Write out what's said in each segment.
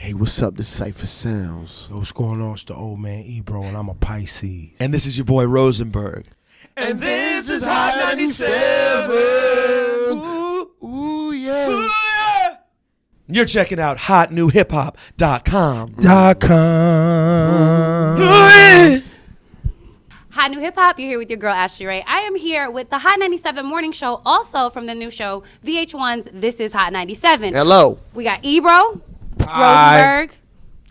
Hey, what's up? This is Cipha Sounds. What's going on? It's the old man Ebro, and I'm a Pisces. And this is your boy Rosenberg. And this is Hot 97. Ooh, yeah. Ooh, yeah. You're checking out HotNewHipHop.com. Hot New Hip Hop, you're here with your girl Ashlee. I am here with the Hot 97 morning show, also from the new show VH1's This Is Hot 97. Hello. We got Ebro, Rosenberg,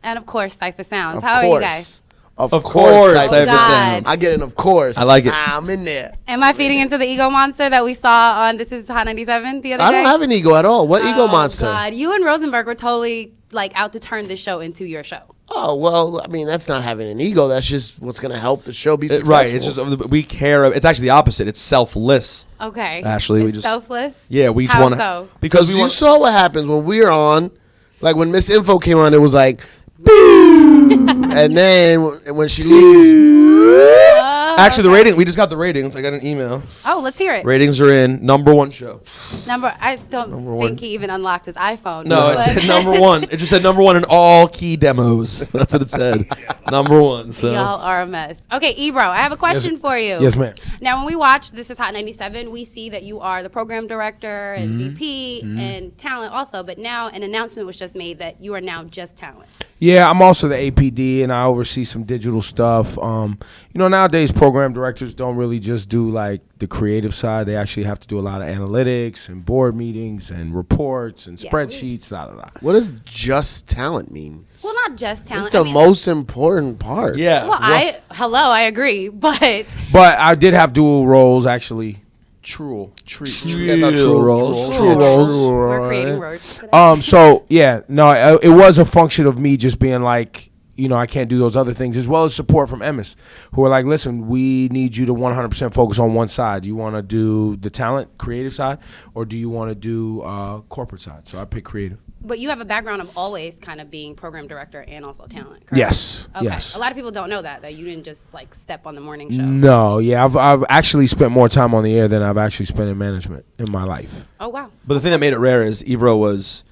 and of course Cipha Sounds. How are you guys? Of course, course. Cipha Sounds. I get it, of course. I like it. I'm in there. Am I feeding into the ego monster that we saw on This Is Hot 97 the other day? I don't have an ego at all. What ego monster? God, you and Rosenberg were totally like out to turn this show into your show. Oh, well, I mean, that's not having an ego. That's just what's going to help the show be successful. Right. It's just we care. It's actually the opposite. It's selfless. Okay. Ashlee, we It's just selfless. Yeah, we just How want to so? because Because we you want. saw what happens when we're on. Like when Miss Info came on, it was like, boo! And then when she leaves, Actually, the rating. We just got the ratings. I got an email. Oh, let's hear it. Ratings are in. #1 show. I don't Number think one. he even unlocked his iPhone. No, it but- said #1. It just said #1 in all key demos. That's what it said. #1. So Y'all are a mess. Okay, Ebro, I have a question for you. Yes, ma'am. Now, when we watch This Is Hot 97, we see that you are the program director and VP and talent also. But now an announcement was just made that you are now just talent. Yeah, I'm also the APD, and I oversee some digital stuff. Nowadays program directors don't really just do like the creative side. They actually have to do a lot of analytics and board meetings and reports and Yes. spreadsheets. La, la, la. what does just talent mean? Well, not just talent. It's the most important part. yeah. Well, I agree, but But I did have dual roles actually. True roles. we're creating words today. So yeah, no, it was a function of me just being like, I can't do those other things, as well as support from Emmis, who are like, listen, we need you to 100% focus on one side. You want to do the talent, creative side, or do you want to do corporate side? So I picked creative. But you have a background of always kind of being program director and also talent, correct? Yes. Okay. Yes. A lot of people don't know that you didn't just like step on the morning show. No, yeah, I've actually spent more time on the air than I've actually spent in management in my life. Oh, wow. But the thing that made it rare is Ebro was.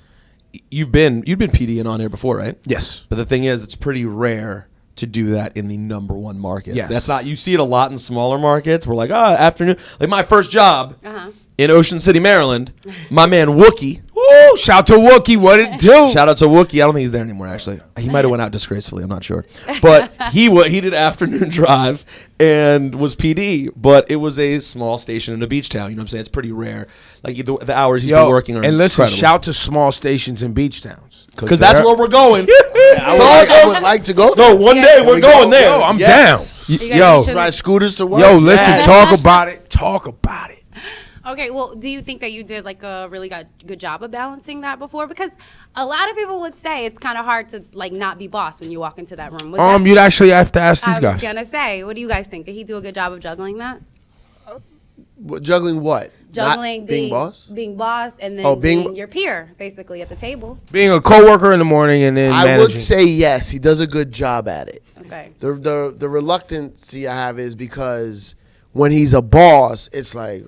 You've been PDing on air before, right? Yes. But the thing is, it's pretty rare to do that in the #1 market. Yes. That's not. You see it a lot in smaller markets. We're like, afternoon. Like my first job in Ocean City, Maryland. My man Wookie. Woo! Shout to Wookie, what it do? Shout out to Wookie. I don't think he's there anymore. Actually, he might have went out disgracefully. I'm not sure, but he did afternoon drive and was PD. But it was a small station in a beach town. You know what I'm saying? It's pretty rare. Like the hours he's been working are and listen, incredible. shout to small stations and beach towns Because that's where we're going. I would like to go. No, one day we're going there. Yo, I'm Yes. down. You guys Yo, should- Ride scooters to work. yo, listen, Yes. talk about it. Talk about it. Okay, well, do you think that you did like a really good job of balancing that before? Because a lot of people would say it's kind of hard to like not be boss when you walk into that room. You'd actually have to ask these I guys. was gonna say, what do you guys think? Did he do a good job of juggling that? Juggling what? Juggling Not being boss? being boss, and then being being your peer, basically at the table. Being a coworker in the morning and then I managing. would say yes. He does a good job at it. Okay. The reluctancy I have is because when he's a boss, it's like.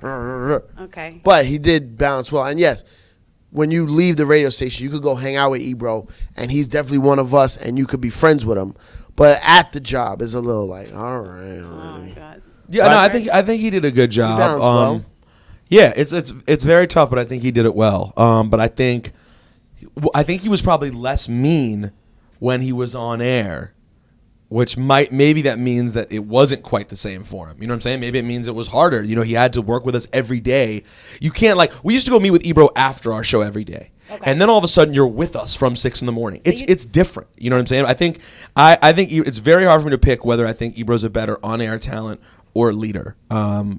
Okay. But he did balance well. And yes, when you leave the radio station, you could go hang out with Ebro, and he's definitely one of us, and you could be friends with him. But at the job is a little like, all right. Oh my God. Yeah, no, I think he did a good job. balanced well. Yeah, it's very tough, but I think he did it well. But I think he was probably less mean when he was on air, which maybe that means that it wasn't quite the same for him. You know what I'm saying? Maybe it means it was harder. He had to work with us every day. You can't we used to go meet with Ebro after our show every day. Okay. And then all of a sudden you're with us from 6 a.m. So It's different. You know what I'm saying? I think it's very hard for me to pick whether I think Ebro's a better on-air talent or leader.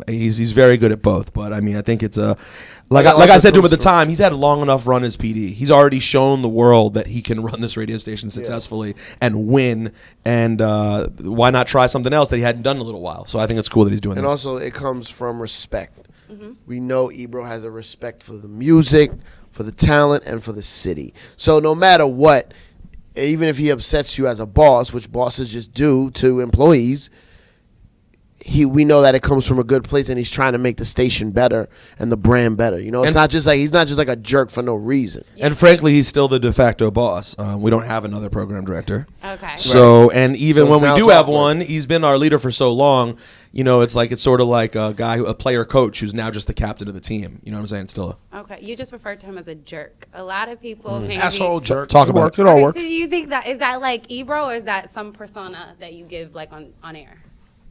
He's very good at both. But I mean, I think it's like I said to him at the time, he's had a long enough run as PD. He's already shown the world that he can run this radio station successfully and win. And why not try something else that he hadn't done in a little while? So I think it's cool that he's doing And this. also, it comes from respect. We know Ebro has a respect for the music, for the talent, and for the city. So no matter what, even if he upsets you as a boss, which bosses just do to employees, we know that it comes from a good place, and he's trying to make the station better and the brand better. You know, it's not just like he's not just like a jerk for no reason. And frankly, he's still the de facto boss. We don't have another program director. Okay. So, and even So when we now do it's have awkward. one, he's been our leader for so long. You know, it's sort of like a guy, a player coach who's now just the captain of the team. You know what I'm saying? Still. Okay, you just referred to him as a jerk. A lot of people maybe Asshole jerk. Talk It about works. it. It all Okay, works. so do you think that is that like Ebro, or is that some persona that you give like on air?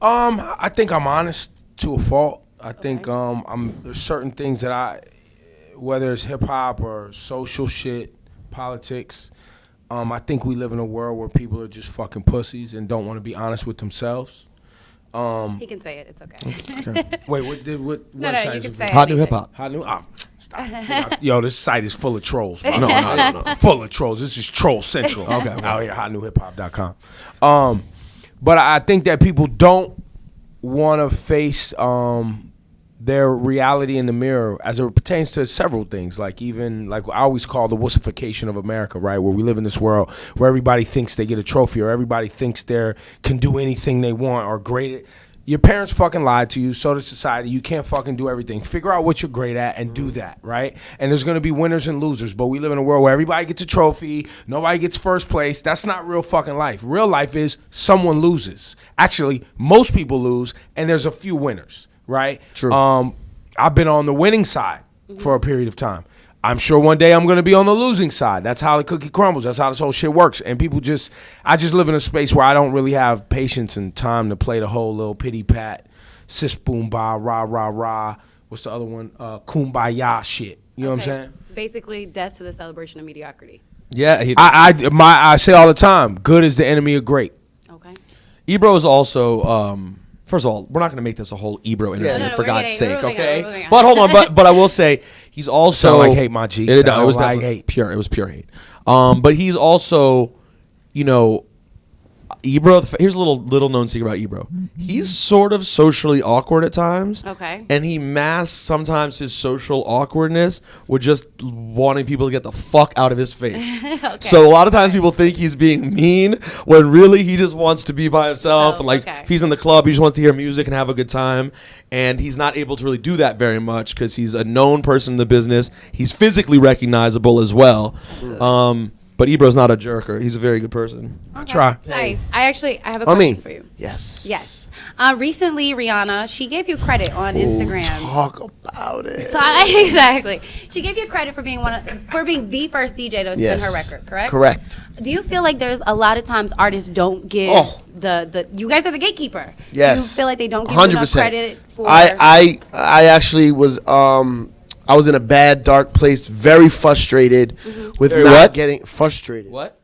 I think I'm honest to a fault. I think there's certain things that whether it's hip hop or social shit, politics, I think we live in a world where people are just fucking pussies and don't want to be honest with themselves. He can say it. It's okay. Wait, what No, website you is can it say from? Hot New anything. Hip Hop. Hot New. Stop. Yo, this site is full of trolls. bro. No. Full of trolls. This is troll central. Okay. Out here, HotNewHipHop.com. But I think that people don't want to face their reality in the mirror as it pertains to several things, like I always call the wussification of America, right? Where we live in this world where everybody thinks they get a trophy, or everybody thinks they can do anything they want or great. Your parents fucking lied to you, so does society. You can't fucking do everything. Figure out what you're great at and do that, right? And there's gonna be winners and losers, but we live in a world where everybody gets a trophy, nobody gets first place. That's not real fucking life. Real life is someone loses. Actually, most people lose, and there's a few winners, right? True. I've been on the winning side for a period of time. I'm sure one day I'm going to be on the losing side. That's how the cookie crumbles. That's how this whole shit works. And I just live in a space where I don't really have patience and time to play the whole little pity pat, sis boom ba rah rah rah. What's the other one? Kumbaya shit. You know what I'm saying? Basically, death to the celebration of mediocrity. Yeah. I say all the time, good is the enemy of great. Okay. Ebro is also. First of all, we're not going to make this a whole Ebro interview No, for we're God's getting- sake, we're moving okay? on, we're moving on. But hold on, but I will say he's also Sound like hate, my G. It Sound was like definitely hate. pure. It was pure hate. But he's also, you know, Ebro. Here's a little known secret about Ebro. He's sort of socially awkward at times. Okay. And he masks sometimes his social awkwardness with just wanting people to get the fuck out of his face. Okay. So a lot of times people think he's being mean when really he just wants to be by himself. And like okay. if he's in the club, he just wants to hear music and have a good time. And he's not able to really do that very much because he's a known person in the business. He's physically recognizable as well. But Ebro's not a jerker. He's a very good person. I try. Nice. I have a question for you. Yes. Yes. Recently, Rihanna, she gave you credit on Instagram. Talk about it. So exactly. She gave you credit for being the first DJ to spin her record, correct? Correct. Do you feel like there's a lot of times artists don't give the you guys are the gatekeeper? Yes. Do you feel like they don't give you enough 100%. credit for I actually was I was in a bad dark place, very frustrated with Very not what? getting frustrated. What?